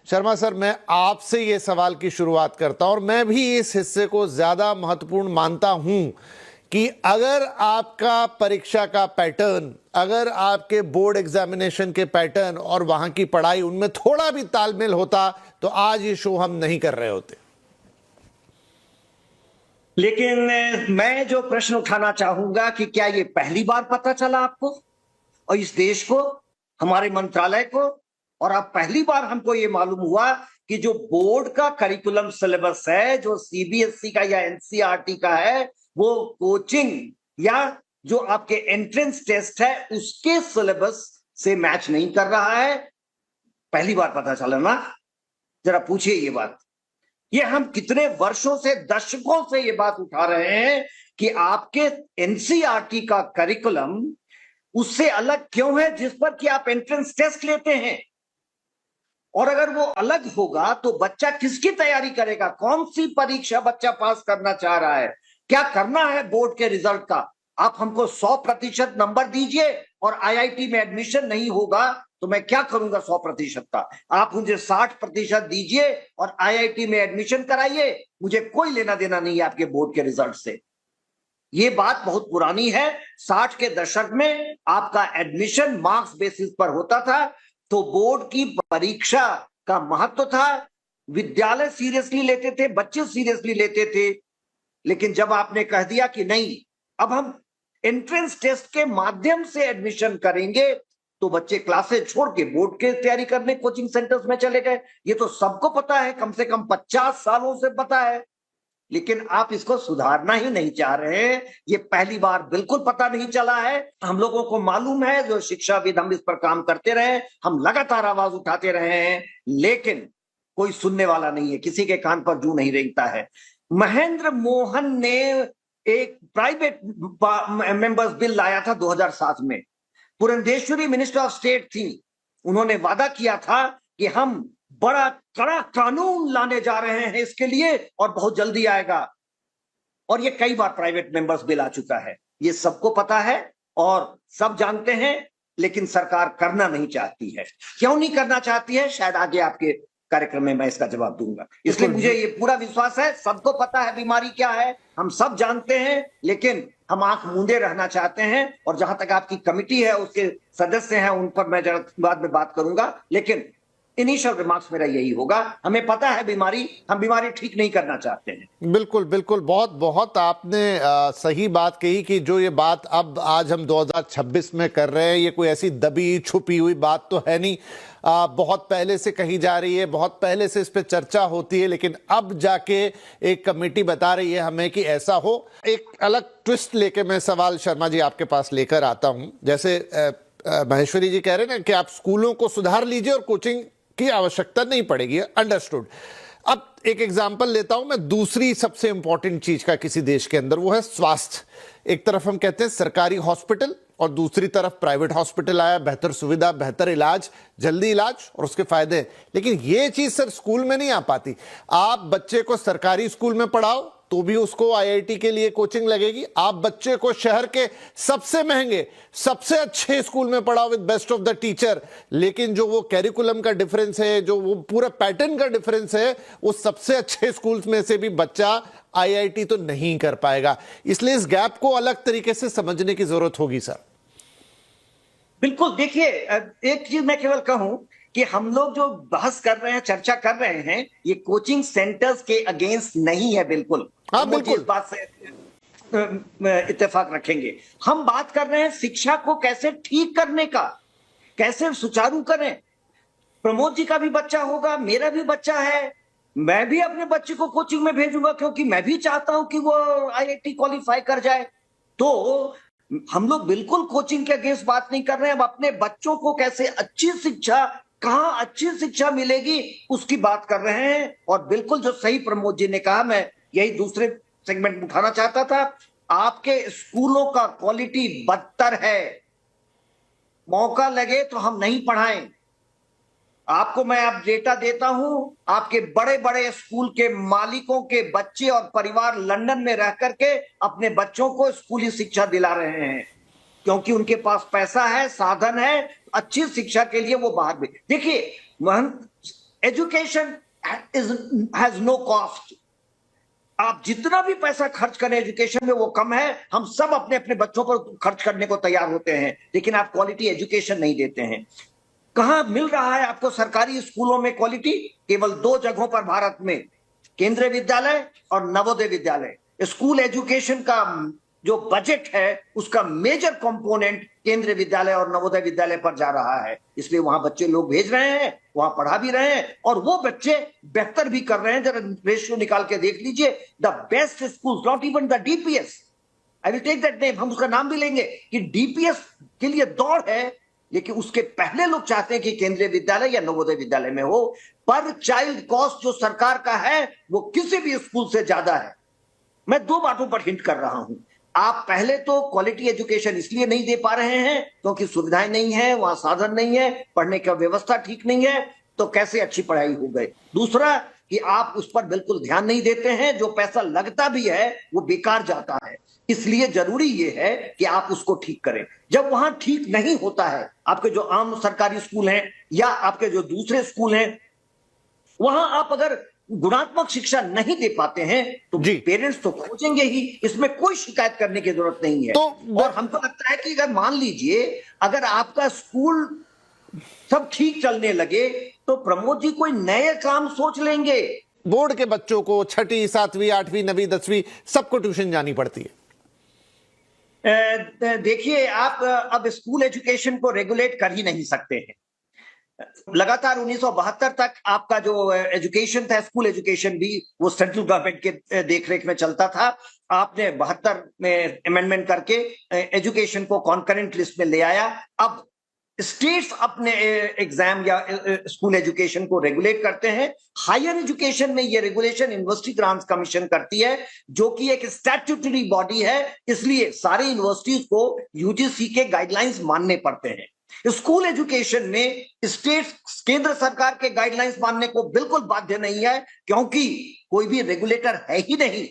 Sharma sir, मैं आपसे ये सवाल की शुरुआत करता हूं और मैं भी इस हिस्से को ज्यादा महत्वपूर्ण मानता हूं कि अगर आपका परीक्षा का पैटर्न, अगर आपके बोर्ड एग्जामिनेशन के पैटर्न और वहां की पढ़ाई उनमें थोड़ा भी तालमेल होता तो आज ये शो हम नहीं कर रहे होते। लेकिन मैं जो प्रश्न उठाना चाहूंगा कि क्या ये पहली बार पता चला आपको और इस देश को, हमारे मंत्रालय को, और अब पहली बार हमको ये मालूम हुआ कि जो बोर्ड का करिकुलम सिलेबस है, जो सीबीएसई का या एनसीईआरटी का है, वो कोचिंग या जो आपके एंट्रेंस टेस्ट है उसके सिलेबस से मैच नहीं कर रहा है। पहली बार पता चला ना? जरा पूछिए ये बात। ये हम कितने वर्षों से, दशकों से ये बात उठा रहे हैं कि आपके एनसीईआरटी का करिकुलम उससे अलग क्यों है जिस पर कि आप एंट्रेंस टेस्ट लेते हैं। और अगर वो अलग होगा तो बच्चा किसकी तैयारी करेगा? कौन सी परीक्षा बच्चा पास करना चाह रहा है? क्या करना है बोर्ड के रिजल्ट का? आप हमको 100% नंबर दीजिए और आईआईटी में एडमिशन नहीं होगा तो मैं क्या करूंगा 100% का? आप मुझे 60% दीजिए और आईआईटी में एडमिशन कराइए, मुझे कोई लेना देना नहीं है आपके बोर्ड के रिजल्ट से। ये बात बहुत पुरानी है। 60 के दशक में आपका एडमिशन मार्क्स बेसिस पर होता था, तो बोर्ड की परीक्षा का महत्व था। विद्यालय सीरियसली लेते थे, बच्चे सीरियसली लेते थे। लेकिन जब आपने कह दिया कि नहीं, अब हम एंट्रेंस टेस्ट के माध्यम से एडमिशन करेंगे, तो बच्चे क्लासेस छोड़ के बोर्ड की तैयारी करने कोचिंग सेंटर्स में चले गए। ये तो सबको पता है, कम से कम 50 सालों से पता है। लेकिन आप इसको सुधारना ही नहीं चाह रहे हैं। ये पहली बार बिल्कुल पता नहीं चला है। हम लोगों को मालूम है, जो शिक्षाविद, हम इस पर काम करते रहे, हम लगातार आवाज उठाते रहे हैं, लेकिन कोई सुनने वाला नहीं है, किसी के कान पर जू नहीं रेंगता है। महेंद्र मोहन ने एक प्राइवेट मेंबर्स बिल लाया था 2007 में। पुरंदेश्वरी मिनिस्टर ऑफ स्टेट थी। उन्होंने वादा किया था कि हम बड़ा कड़ा कानून लाने जा रहे हैं इसके लिए और बहुत जल्दी आएगा। और ये कई बार प्राइवेट मेंबर्स बिल आ चुका है, ये सबको पता है और सब जानते हैं, लेकिन सरकार करना नहीं चाहती है। क्यों नहीं करना चाहती है, शायद आगे आपके कार्यक्रम में मैं इसका जवाब दूंगा। इसलिए मुझे ये पूरा विश्वास है, सबको पता है बीमारी क्या है, हम सब जानते हैं, लेकिन हम आंख मूंदे रहना चाहते हैं। और जहां तक आपकी कमिटी है, उसके सदस्य हैं, उन पर मैं जरा बाद में बात करूंगा, लेकिन इनिशियल रिमार्क्स मेरा यही होगा, हमें पता है बीमारी, हम बीमारी ठीक नहीं करना चाहते हैं। बिल्कुल बिल्कुल, बहुत बहुत आपने सही बात कही कि जो ये बात अब आज हम 2026 में कर रहे हैं, ये कोई ऐसी दबी छुपी हुई बात तो है नहीं। बहुत पहले से कही जा रही है, बहुत पहले से इस पे चर्चा होती है, लेकिन अब जाके एक कमेटी बता रही है हमें कि ऐसा हो। एक अलग ट्विस्ट लेके मैं सवाल शर्मा जी आपके पास लेकर आता हूं। जैसे महेश्वरी जी कह रहे हैं ना कि आप स्कूलों को सुधार लीजिए और कोचिंग की आवश्यकता नहीं पड़ेगी, अंडरस्टूड। अब एक एग्जांपल लेता हूं मैं दूसरी सबसे इंपॉर्टेंट चीज का किसी देश के अंदर, वो है स्वास्थ्य। एक तरफ हम कहते हैं सरकारी हॉस्पिटल और दूसरी तरफ प्राइवेट हॉस्पिटल आया, बेहतर सुविधा, बेहतर इलाज, जल्दी इलाज और उसके फायदे। लेकिन ये चीज सर स्कूल में नहीं आ पाती। आप बच्चे को सरकारी स्कूल में पढ़ाओ तो भी उसको आईआईटी के लिए कोचिंग लगेगी। आप बच्चे को शहर के सबसे महंगे, सबसे अच्छे स्कूल में पढ़ाओ with best of the teacher, लेकिन जो वो कैरिकुलम का डिफरेंस है, जो वो पूरा पैटर्न का डिफरेंस है, उस सबसे अच्छे स्कूल्स में से भी बच्चा आईआईटी तो नहीं कर पाएगा। इसलिए इस गैप को अलग तरीके से समझने की जरूरत होगी सर। बिल्कुल, देखिए, एक चीज मैं केवल कहूं कि हम लोग जो बहस कर रहे हैं, चर्चा कर रहे हैं, ये कोचिंग सेंटर्स के अगेंस्ट नहीं है। बिल्कुल, हाँ बिल्कुल, इस बात से इत्तेफाक रखेंगे। हम बात कर रहे हैं शिक्षा को कैसे ठीक करने का, कैसे सुचारू करें। प्रमोद जी का भी बच्चा होगा, मेरा भी बच्चा है, मैं भी अपने बच्चे को कोचिंग में भेजूंगा क्योंकि मैं भी चाहता हूं कि वो आईआईटी क्वालिफाई कर जाए। तो हम लोग बिल्कुल कोचिंग के अगेंस्ट बात नहीं कर रहे हैं। हम अपने बच्चों को कैसे अच्छी शिक्षा, कहां अच्छी शिक्षा मिलेगी, उसकी बात कर रहे हैं। और बिल्कुल जो सही प्रमोद जी ने कहा, मैं यही दूसरे सेगमेंट में उठाना चाहता था। आपके स्कूलों का क्वालिटी बदतर है। मौका लगे तो हम नहीं पढ़ाएं। आपको मैं अब डेटा देता हूं, आपके बड़े बड़े स्कूल के मालिकों के बच्चे और परिवार लंदन में रह करके अपने बच्चों को स्कूली शिक्षा दिला रहे हैं, क्योंकि उनके पास पैसा है, साधन है, अच्छी शिक्षा के लिए वो बाहर भी। देखिए महंत एजुकेशन हैज नो कॉस्ट। आप जितना भी पैसा खर्च करें एजुकेशन में वो कम है। हम सब अपने अपने बच्चों पर खर्च करने को तैयार होते हैं, लेकिन आप क्वालिटी एजुकेशन नहीं देते हैं। कहां मिल रहा है आपको सरकारी स्कूलों में क्वालिटी? केवल 2 जगहों पर भारत में, केंद्रीय विद्यालय और नवोदय विद्यालय। स्कूल एजुकेशन का जो बजट है उसका मेजर कंपोनेंट केंद्रीय विद्यालय और नवोदय विद्यालय पर जा रहा है, इसलिए वहां बच्चे लोग भेज रहे हैं, वहां पढ़ा भी रहे हैं और वो बच्चे बेहतर भी कर रहे हैं। जरा रेशियो निकाल के देख लीजिए, the best school, not even the DPS, I will take that name, हम उसका नाम भी लेंगे कि डीपीएस के लिए दौड़ है, लेकिन उसके पहले लोग चाहते हैं कि केंद्रीय विद्यालय या नवोदय विद्यालय में हो। पर चाइल्ड कॉस्ट जो सरकार का है वो किसी भी स्कूल से ज्यादा है। मैं 2 बातों पर हिंट कर रहा हूं। आप पहले तो क्वालिटी एजुकेशन इसलिए नहीं दे पा रहे हैं क्योंकि सुविधाएं नहीं है, वहां साधन नहीं है, पढ़ने की व्यवस्था ठीक नहीं है, तो कैसे अच्छी पढ़ाई हो गई। दूसरा कि आप उस पर बिल्कुल ध्यान नहीं देते हैं, जो पैसा लगता भी है वो बेकार जाता है। इसलिए जरूरी यह है कि आप उसको ठीक करें। जब वहां ठीक नहीं होता है, आपके जो आम सरकारी स्कूल हैं या आपके जो दूसरे स्कूल हैं, वहां आप अगर गुणात्मक शिक्षा नहीं दे पाते हैं तो पेरेंट्स तो खोजेंगे ही, इसमें कोई शिकायत करने की जरूरत नहीं है। और हमको लगता है कि अगर मान लीजिए अगर आपका स्कूल सब ठीक चलने लगे तो प्रमोद जी कोई नए काम सोच लेंगे। बोर्ड के बच्चों को 6वीं 7वीं 8वीं 9वीं 10वीं सबको ट्यूशन जानी पड़ती है। देखिए, आप अब स्कूल एजुकेशन को रेगुलेट कर ही नहीं सकते हैं। लगातार 1972 तक आपका जो एजुकेशन था, स्कूल एजुकेशन भी, वो सेंट्रल गवर्नमेंट के देखरेख में चलता था। आपने 72 में अमेंडमेंट करके एजुकेशन को कॉन्करेंट लिस्ट में ले आया। अब स्टेट्स अपने एग्जाम या स्कूल एजुकेशन को रेगुलेट करते हैं। हायर एजुकेशन में ये रेगुलेशन यूनिवर्सिटी ग्रांट्स कमीशन करती है, जो कि एक स्टैट्यूटरी बॉडी है, इसलिए सारी यूनिवर्सिटीज को यूजीसी के गाइडलाइंस मानने पड़ते हैं। स्कूल एजुकेशन में स्टेट केंद्र सरकार के गाइडलाइंस मानने को बिल्कुल बाध्य नहीं है, क्योंकि कोई भी रेगुलेटर है ही नहीं।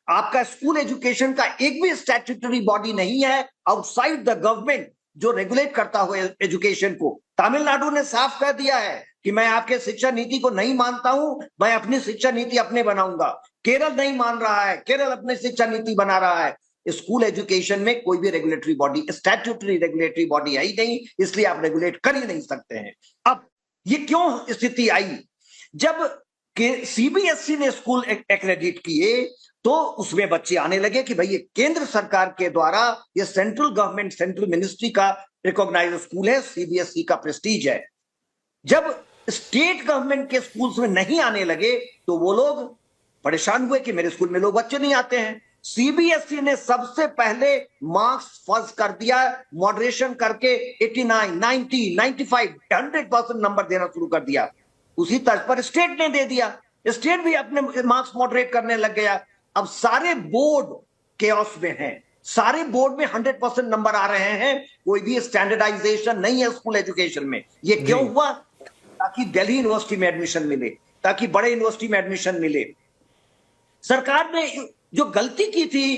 आपका स्कूल एजुकेशन का एक भी स्टैट्यूटरी बॉडी नहीं है आउटसाइड द गवर्नमेंट जो रेगुलेट करता हो एजुकेशन को। तमिलनाडु ने साफ कह दिया है कि मैं आपके शिक्षा नीति को नहीं मानता हूं, मैं अपनी शिक्षा नीति अपने बनाऊंगा। केरल नहीं मान रहा है, केरल अपनी शिक्षा नीति बना रहा है। स्कूल एजुकेशन में कोई भी regulatory body, statutory regulatory body है ही नहीं, इसलिए आप रेगुलेट कर ही नहीं सकते हैं। अब ये क्यों स्थिति आई? जब सीबीएसई ने स्कूल एक्रेडिट किए तो उसमें बच्चे आने लगे कि भाई ये केंद्र सरकार के द्वारा, ये सेंट्रल गवर्नमेंट, सेंट्रल मिनिस्ट्री का रिकॉग्नाइज्ड स्कूल है, सीबीएसई का प्रेस्टीज है। जब स्टेट गवर्नमेंट के स्कूल्स में नहीं आने लगे तो वो लोग परेशान हुए कि मेरे स्कूल में लोग बच्चे नहीं आते हैं। सीबीएसई ने सबसे पहले मार्क्स फर्ज कर दिया, मॉडरेशन करके 89, 90, 95, 100% नंबर देना शुरू कर दिया। उसी तर्ज पर स्टेट ने दे दिया, स्टेट भी अपने मार्क्स मॉडरेट करने लग गया। अब सारे बोर्ड केओस में हैं, सारे बोर्ड में 100% नंबर आ रहे हैं, कोई भी स्टैंडर्डाइजेशन नहीं है स्कूल एजुकेशन में। ये क्यों हुआ? ताकि दिल्ली यूनिवर्सिटी में एडमिशन मिले, ताकि बड़े यूनिवर्सिटी में एडमिशन मिले। सरकार ने जो गलती की थी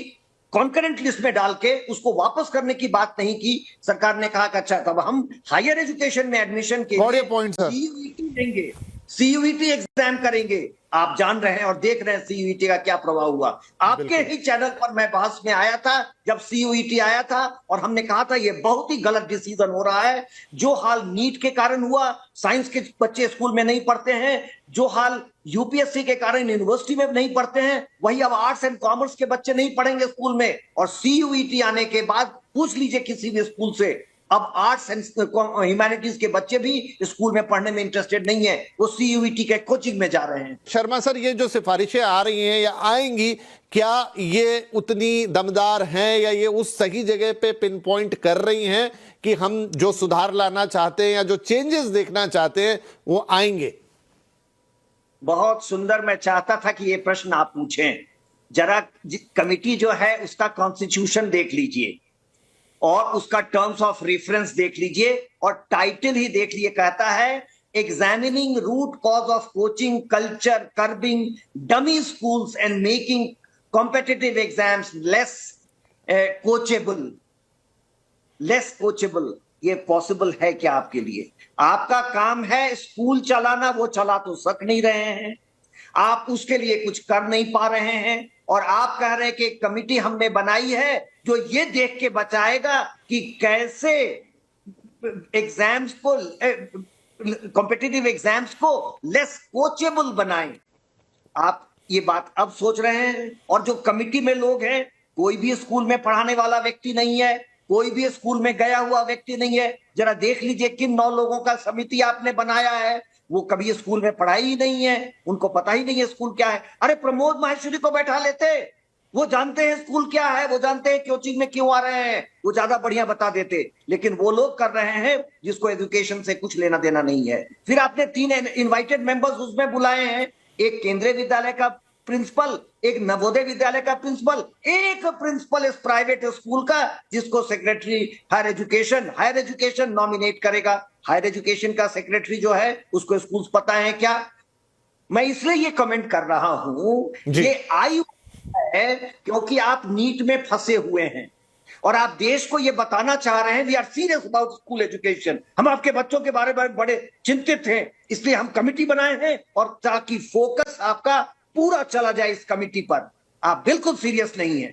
कॉन्करेंट लिस्ट में डाल के, उसको वापस करने की बात नहीं की। सरकार ने कहा कि अच्छा, तब हम हायर एजुकेशन में एडमिशन के लिए सीयूईटी देंगे, सीयूईटी एग्जाम करेंगे। आप जान रहे हैं और देख रहे हैं सीयूईटी का क्या प्रभाव हुआ। आपके ही चैनल पर मैं बहस में आया था जब सीयूईटी आया था, और हमने कहा था ये बहुत ही गलत डिसीजन हो रहा है। जो हाल नीट के कारण हुआ, साइंस के बच्चे स्कूल में नहीं पढ़ते हैं, जो हाल यूपीएससी के कारण यूनिवर्सिटी में नहीं पढ़ते हैं, वही अब आर्ट्स एंड कॉमर्स के बच्चे नहीं पढ़ेंगे स्कूल में। और सीयूईटी आने के बाद पूछ लीजिए किसी भी स्कूल से, अब आर्ट्स एंड ह्यूमैनिटीज के बच्चे भी स्कूल में पढ़ने में इंटरेस्टेड नहीं है, वो सीयूईटी के कोचिंग में जा रहे हैं। शर्मा सर, ये जो सिफारिशें आ रही हैं या आएंगी, क्या ये उतनी दमदार हैं या ये उस सही जगह पे पिन पॉइंट कर रही हैं कि हम जो सुधार लाना चाहते हैं या जो चेंजेस देखना चाहते हैं वो आएंगे? बहुत सुंदर। मैं चाहता था कि ये प्रश्न आप पूछें। जरा कमिटी जो है उसका कॉन्स्टिट्यूशन देख लीजिए और उसका टर्म्स ऑफ रेफरेंस देख लीजिए और टाइटल ही देख लिए। कहता है examining root cause of coaching culture, curbing dummy schools and making competitive exams less coachable. ये पॉसिबल है क्या आपके लिए? आपका काम है स्कूल चलाना, वो चला तो सक नहीं रहे हैं, आप उसके लिए कुछ कर नहीं पा रहे हैं, और आप कह रहे हैं कि एक कमिटी हमने बनाई है जो ये देख के बचाएगा कि कैसे एग्जाम्स को, कॉम्पिटिटिव एग्जाम्स को लेस कोचेबल बनाएं। आप ये बात अब सोच रहे हैं, और जो कमिटी में लोग हैं, कोई भी स्कूल में पढ़ाने वाला व्यक्ति नहीं है, कोई भी स्कूल में गया हुआ व्यक्ति नहीं है। जरा देख लीजिए किन 9 लोगों का समिति आपने बनाया है, वो कभी स्कूल में पढ़ाई ही नहीं है, उनको पता ही नहीं है स्कूल क्या है। अरे प्रमोद माहेश्वरी को बैठा लेते, वो जानते हैं स्कूल क्या है, वो जानते हैं कोचिंग में क्यों आ रहे हैं, वो ज्यादा बढ़िया बता देते। लेकिन वो लोग कर रहे हैं जिसको एजुकेशन से कुछ लेना देना नहीं है। फिर आपने 3 इनवाइटेड मेंबर्स उसमें बुलाए हैं, एक केंद्रीय विद्यालय का प्रिंसिपल, एक नवोदय विद्यालय का प्रिंसिपल, एक प्रिंसिपल इस प्राइवेट स्कूल का, जिसको सेक्रेटरी हायर एजुकेशन नॉमिनेट करेगा। हायर एजुकेशन का सेक्रेटरी जो है उसको स्कूल्स पता है क्या? मैं इसलिए ये कमेंट कर रहा हूं, ये आई है क्योंकि आप नीट में फंसे हुए हैं और आप देश को ये बताना चाह रहे हैं we are serious about school education, हम आपके बच्चों के बारे में बड़े चिंतित हैं, इसलिए हम कमिटी बनाए हैं, और ताकि फोकस आपका पूरा चला जाए इस कमिटी पर। आप बिल्कुल सीरियस नहीं है,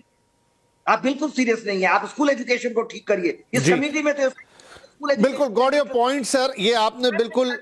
आप बिल्कुल सीरियस नहीं है। आप स्कूल एजुकेशन को ठीक करिए, इस कमिटी में तो बिल्कुल गॉट योर पॉइंट सर, ये आपने बिल्कुल